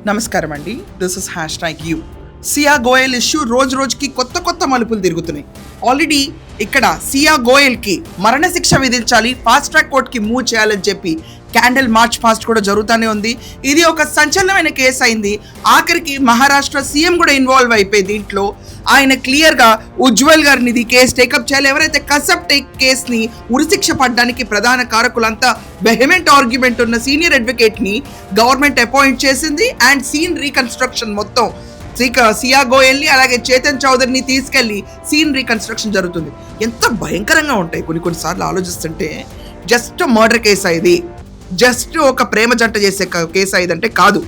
నమస్కారం అండి, this is #you. Siya Goyal issue రోజు రోజుకి కొత్త మలుపులు తిరుగుతున్నాయి. ఆల్రెడీ ఇక్కడ సియా గోయల్కి మరణశిక్ష విధించాలి, ఫాస్ట్ ట్రాక్ కోర్టుకి మూవ్ చేయాలని చెప్పి క్యాండిల్ మార్చ్ ఫాస్ట్ కూడా జరుగుతూనే ఉంది. ఇది ఒక సంచలనమైన కేసు అయింది. ఆఖరికి మహారాష్ట్ర సీఎం కూడా ఇన్వాల్వ్ అయిపోయి దీంట్లో ఆయన క్లియర్గా ఉజ్వల్ గారిని ఇది కేసు టేకప్ చేయాలి. ఎవరైతే కసబ్ టేక్ కేసుని ఉరిశిక్ష పడడానికి ప్రధాన కారకులంతా వెహమెంట్ ఆర్గ్యుమెంట్ ఉన్న సీనియర్ అడ్వకేట్ని గవర్నమెంట్ అపాయింట్ చేసింది. అండ్ సీన్ రీకన్స్ట్రక్షన్ మొత్తం సియా గోయల్ని అలాగే చేతన్ చౌదరిని తీసుకెళ్లి సీన్ రీకన్స్ట్రక్షన్ జరుగుతుంది. ఎంత భయంకరంగా ఉంటాయి కొన్నిసార్లు ఆలోచిస్తుంటే. జస్ట్ మర్డర్ కేసు ఇది, జస్ట్ ఒక ప్రేమ జంట చేసే కేసు అయిందంటే కాదు.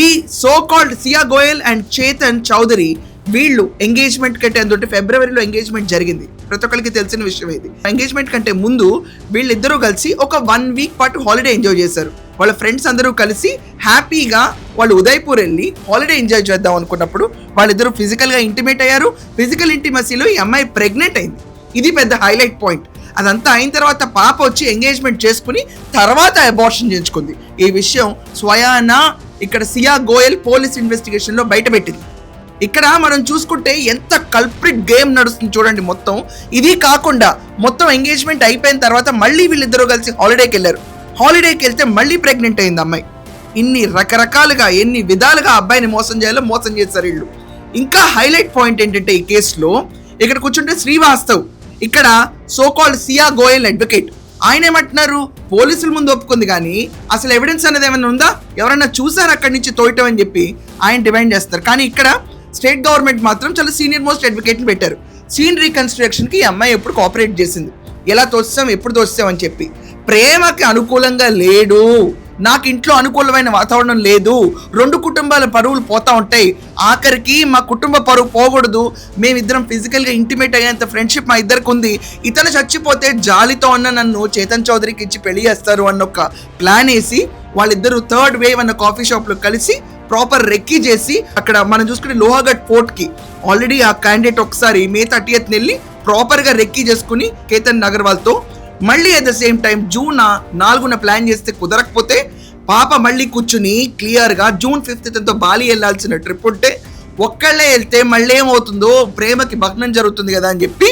ఈ so called Siya Goyal and Chetan Chaudhary వీళ్ళు ఎంగేజ్మెంట్ కంటే ఎందుకంటే ఫిబ్రవరిలో ఎంగేజ్మెంట్ జరిగింది, ప్రతి ఒక్కరికి తెలిసిన విషయం ఇది. ఎంగేజ్మెంట్ కంటే ముందు వీళ్ళిద్దరూ కలిసి ఒక 1 వీక్ పాటు హాలిడే ఎంజాయ్ చేశారు. వాళ్ళ ఫ్రెండ్స్ అందరూ కలిసి హ్యాపీగా వాళ్ళు ఉదయ్పూర్ వెళ్ళి హాలిడే ఎంజాయ్ చేద్దాం అనుకున్నప్పుడు వాళ్ళిద్దరూ ఫిజికల్గా ఇంటిమేట్ అయ్యారు. ఫిజికల్ ఇంటిమసీలో ఈ అమ్మాయి ప్రెగ్నెంట్ అయింది. ఇది పెద్ద హైలైట్ పాయింట్. అదంతా అయిన తర్వాత పాప వచ్చి ఎంగేజ్మెంట్ చేసుకుని తర్వాత అబార్షన్ చేయించుకుంది. ఈ విషయం స్వయానా ఇక్కడ సియా గోయల్ పోలీస్ ఇన్వెస్టిగేషన్లో బయటపెట్టింది. ఇక్కడ మనం చూసుకుంటే ఎంత కల్ప్రిట్ గేమ్ నడుస్తుంది చూడండి మొత్తం. ఇది కాకుండా మొత్తం ఎంగేజ్మెంట్ అయిపోయిన తర్వాత మళ్ళీ వీళ్ళిద్దరూ కలిసి హాలిడేకి వెళ్ళారు. హాలిడేకి వెళ్తే మళ్ళీ ప్రెగ్నెంట్ అయింది అమ్మాయి. ఇన్ని రకరకాలుగా ఎన్ని విధాలుగా అబ్బాయిని మోసం చేయాలో మోసం చేశారు వీళ్ళు. ఇంకా హైలైట్ పాయింట్ ఏంటంటే ఈ కేసులో ఇక్కడ కూర్చుంటే శ్రీవాస్తవ్, ఇక్కడ సోకాల్డ్ సియా గోయల్ అడ్వకేట్, ఆయన ఏమంటున్నారు, పోలీసుల ముందు ఒప్పుకుంది కానీ అసలు ఎవిడెన్స్ అనేది ఏమైనా ఉందా, ఎవరైనా చూసారు అక్కడి నుంచి తోయటం అని చెప్పి ఆయన డిమాండ్ చేస్తారు. కానీ ఇక్కడ స్టేట్ గవర్నమెంట్ మాత్రం చాలా సీనియర్ మోస్ట్ అడ్వకేట్ని పెట్టారు. సీన్ రీకన్స్ట్రక్షన్కి ఈ అమ్మాయి ఎప్పుడు కోఆపరేట్ చేసింది, ఎలా తోస్తాం ఎప్పుడు తోస్తాం అని చెప్పి. ప్రేమకి అనుకూలంగా లేడు, నాకు ఇంట్లో అనుకూలమైన వాతావరణం లేదు, 2 కుటుంబాల పరువులు పోతా ఉంటాయి, ఆఖరికి మా కుటుంబ పరువు పోకూడదు, మేమిద్దరం ఫిజికల్గా ఇంటిమేట్ అయ్యేంత ఫ్రెండ్షిప్ మా ఇద్దరికి ఉంది, ఇతను చచ్చిపోతే జాలితో ఉన్న నన్ను చేతన్ చౌదరికి ఇచ్చి పెళ్లి చేస్తారు అన్న ఒక ప్లాన్ వేసి వాళ్ళిద్దరూ థర్డ్ వేవ్ అన్న కాఫీ షాప్లో కలిసి ప్రాపర్ రెక్కీ చేసి అక్కడ మనం చూసుకుంటే లోహాగఢ్ ఫోర్ట్కి ఆల్రెడీ ఆ క్యాండిడేట్ ఒకసారి May 30th వెళ్ళి ప్రాపర్గా రెక్కీ చేసుకుని కేతన్ అగర్వాల్తో మళ్ళీ at the same time June 4న ప్లాన్ చేస్తే కుదరకపోతే పాప మళ్ళీ కూర్చుని క్లియర్గా June 5th బాలి వెళ్ళాల్సిన ట్రిప్ ఉంటే ఒక్కళ్ళే వెళ్తే మళ్ళీ ఏమవుతుందో ప్రేమకి భగ్నం జరుగుతుంది కదా అని చెప్పి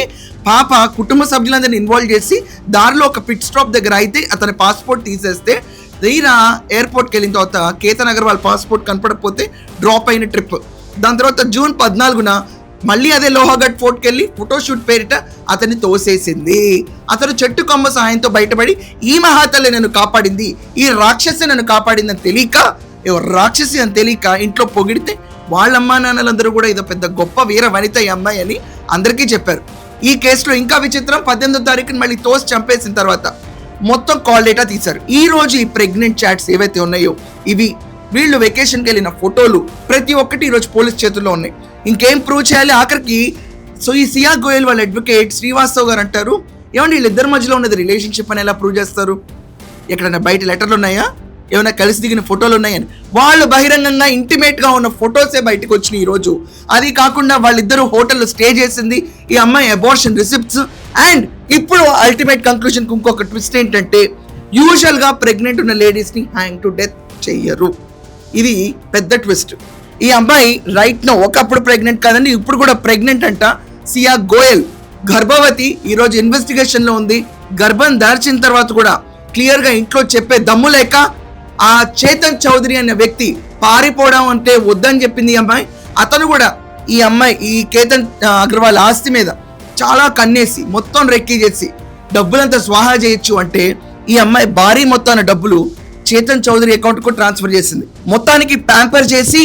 పాప కుటుంబ సభ్యులందరినీ ఇన్వాల్వ్ చేసి దారిలో ఒక పిట్ స్టాప్ దగ్గర అయితే అతని పాస్పోర్ట్ తీసేస్తే తీరా ఎయిర్పోర్ట్కి వెళ్ళిన తర్వాత కేతన్ అగర్వాల్ పాస్పోర్ట్ కనపడకపోతే డ్రాప్ అయిన ట్రిప్. దాని తర్వాత June 14న మళ్ళీ అదే లోహాగఢ్ ఫోర్ట్కి వెళ్ళి ఫోటోషూట్ పేరిట అతన్ని తోసేసింది. అతను చెట్టు కొమ్మ సహాయంతో బయటపడి ఈ మహాతల్లి నన్ను కాపాడింది, ఈ రాక్షసి నన్ను కాపాడింది అని తెలియక, రాక్షసి అని తెలియక ఇంట్లో పొగిడితే వాళ్ళమ్మా నాన్నలందరూ కూడా ఇదో పెద్ద గొప్ప వీర వనిత ఈ అమ్మాయి అని అందరికీ చెప్పారు. ఈ కేసులో ఇంకా విచిత్రం, 18వ తారీఖున మళ్ళీ తోసి చంపేసిన తర్వాత మొత్తం కాల్ డేటా తీశారు. ఈ రోజు ఈ ప్రెగ్నెంట్ చాట్స్ ఏవైతే ఉన్నాయో ఇవి వీళ్ళు వెకేషన్కి వెళ్ళిన ఫోటోలు ప్రతి ఒక్కటి ఈరోజు పోలీస్ చేతుల్లో ఉన్నాయి. ఇంకేం ప్రూవ్ చేయాలి ఆఖరికి. సో ఈ సియా గోయల్ వాళ్ళ అడ్వకేట్ శ్రీవాస్తవ్ గారు అంటారు, ఏమంటే వీళ్ళిద్దరి మధ్యలో ఉన్నది రిలేషన్షిప్ అని ఎలా ప్రూవ్ చేస్తారు, ఎక్కడైనా బయట లెటర్లు ఉన్నాయా, ఏమైనా కలిసి దిగిన ఫోటోలు ఉన్నాయని. వాళ్ళు బహిరంగంగా ఇంటిమేట్గా ఉన్న ఫొటోసే బయటకు వచ్చినాయి ఈరోజు. అది కాకుండా వాళ్ళిద్దరూ హోటల్లో స్టే చేసింది, ఈ అమ్మాయి అబార్షన్ రిసిప్ట్స్. అండ్ ఇప్పుడు అల్టిమేట్ కంక్లూజన్కి ఇంకొక ట్విస్ట్ ఏంటంటే యూజువల్గా ప్రెగ్నెంట్ ఉన్న లేడీస్ని హ్యాంగ్ టు డెత్ చెయ్యరు. ఇది పెద్ద ట్విస్ట్. ఈ అమ్మాయి రైట్ నో ఒకప్పుడు ప్రెగ్నెంట్ కాదండి, ఇప్పుడు కూడా ప్రెగ్నెంట్ అంట. సియా గోయల్ గర్భవతి, ఈరోజు ఇన్వెస్టిగేషన్లో ఉంది. గర్భం దాల్చిన తర్వాత కూడా క్లియర్గా ఇంట్లో చెప్పే దమ్ము లేక ఆ చేతన్ చౌదరి అనే వ్యక్తి పారిపోవడం అంటే వద్దని చెప్పింది ఈ అమ్మాయి. అతను కూడా ఈ అమ్మాయి ఈ కేతన్ అగర్వాల్ ఆస్తి మీద చాలా కన్నేసి మొత్తం రెక్కీ చేసి డబ్బులంతా స్వాహా చేయొచ్చు అంటే ఈ అమ్మాయి భారీ మొత్తాన డబ్బులు చేతన్ చౌదరి అకౌంట్కు ట్రాన్స్ఫర్ చేసింది. మొత్తానికి ప్యాంపర్ చేసి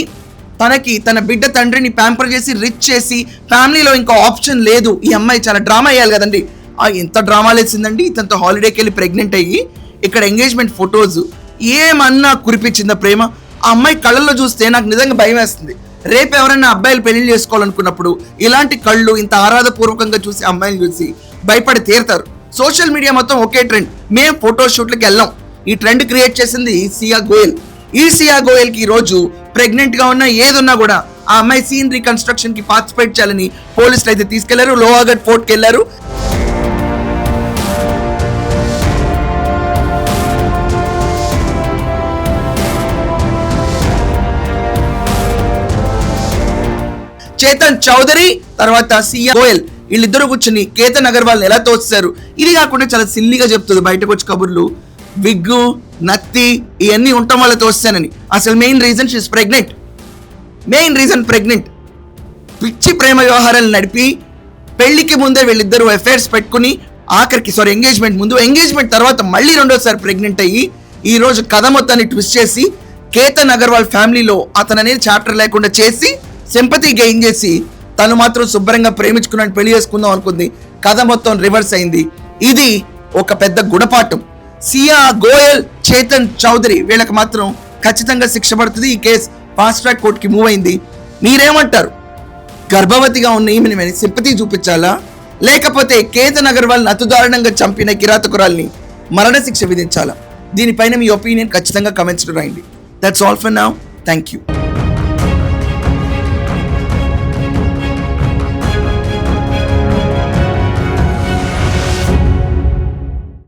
తనకి తన బిడ్డ తండ్రిని ప్యాంపర్ చేసి రిచ్ చేసి ఫ్యామిలీలో ఇంకా ఆప్షన్ లేదు. ఈ అమ్మాయి చాలా డ్రామా వేయాలి కదండి, ఎంత డ్రామాలు వేసిందండి. ఇతనితో హాలిడేకి వెళ్ళి ప్రెగ్నెంట్ అయ్యి ఇక్కడ ఎంగేజ్మెంట్ ఫొటోస్ ఏమన్నా కురిపించిందా ప్రేమ. ఆ అమ్మాయి కళ్ళల్లో చూస్తే నాకు నిజంగా భయం వేస్తుంది. రేపు ఎవరైనా అబ్బాయిలు పెళ్లి చేసుకోవాలనుకున్నప్పుడు ఇలాంటి కళ్ళు ఇంత ఆరాధపూర్వకంగా చూసి అమ్మాయిలు చూసి భయపడి తీరుతారు. సోషల్ మీడియా మొత్తం ఒకే ట్రెండ్, మేము ఫోటోషూట్లకు వెళ్ళాం. ఈ ట్రెండ్ క్రియేట్ చేసింది సియా గోయల్. ఈ సియా గోయల్కి ఈరోజు ప్రెగ్నెంట్గా ఉన్న ఏదున్నా కూడా ఆ అమ్మాయి సీన్ రీకన్స్ట్రక్షన్కి పార్టిసిపేట్ చేయాలని పోలీసులు అయితే తీసుకెళ్లారు. లోహాగఢ్ ఫోర్ట్కి వెళ్ళారు. చేతన్ చౌదరి తర్వాత సియా గోయల్ వీళ్ళిద్దరు కూర్చుని కేతన్ అగర్వాల్ ఎలా తోస్తారు. ఇది కాకుండా చాలా సిల్లిగా చెప్తుంది బయటకు వచ్చి కబుర్లు, విగ్గు నత్తి ఇవన్నీ ఉండటం వల్ల తోస్తానని. అసలు మెయిన్ రీజన్ షీస్ ప్రెగ్నెంట్. పిచ్చి ప్రేమ వ్యవహారాలు నడిపి పెళ్లికి ముందే వీళ్ళిద్దరు అఫైర్స్ పెట్టుకుని ఆఖరికి ఎంగేజ్మెంట్ తర్వాత మళ్ళీ రెండోసారి ప్రెగ్నెంట్ అయ్యి ఈ రోజు కథ మొత్తాన్ని ట్విస్ట్ చేసి కేతన్ అగర్వాల్ ఫ్యామిలీలో అతను అనేది చాప్టర్ లేకుండా చేసి సింపతి గెయిన్ చేసి తను మాత్రం శుభ్రంగా ప్రేమించుకున్నాడు, పెళ్లి చేసుకుందాం అనుకుంది. కథ మొత్తం రివర్స్ అయింది. ఇది ఒక పెద్ద గుణపాఠం. సియా గోయల్, చేతన్ చౌదరి వీళ్ళకి మాత్రం ఖచ్చితంగా శిక్ష పడుతుంది. ఈ కేసు ఫాస్ట్ ట్రాక్ కోర్టుకి మూవ్ అయింది. మీరేమంటారు? గర్భవతిగా ఉన్న ఈమెని సింపతి చూపించాలా, లేకపోతే కేతన్ అగర్వాల్ అతి దారుణంగా చంపిన కిరాతకురాల్ని మరణశిక్ష విధించాలా? దీనిపైన మీ ఒపీనియన్ ఖచ్చితంగా కమెంట్స్ రాయండి. That's all for now. Thank you.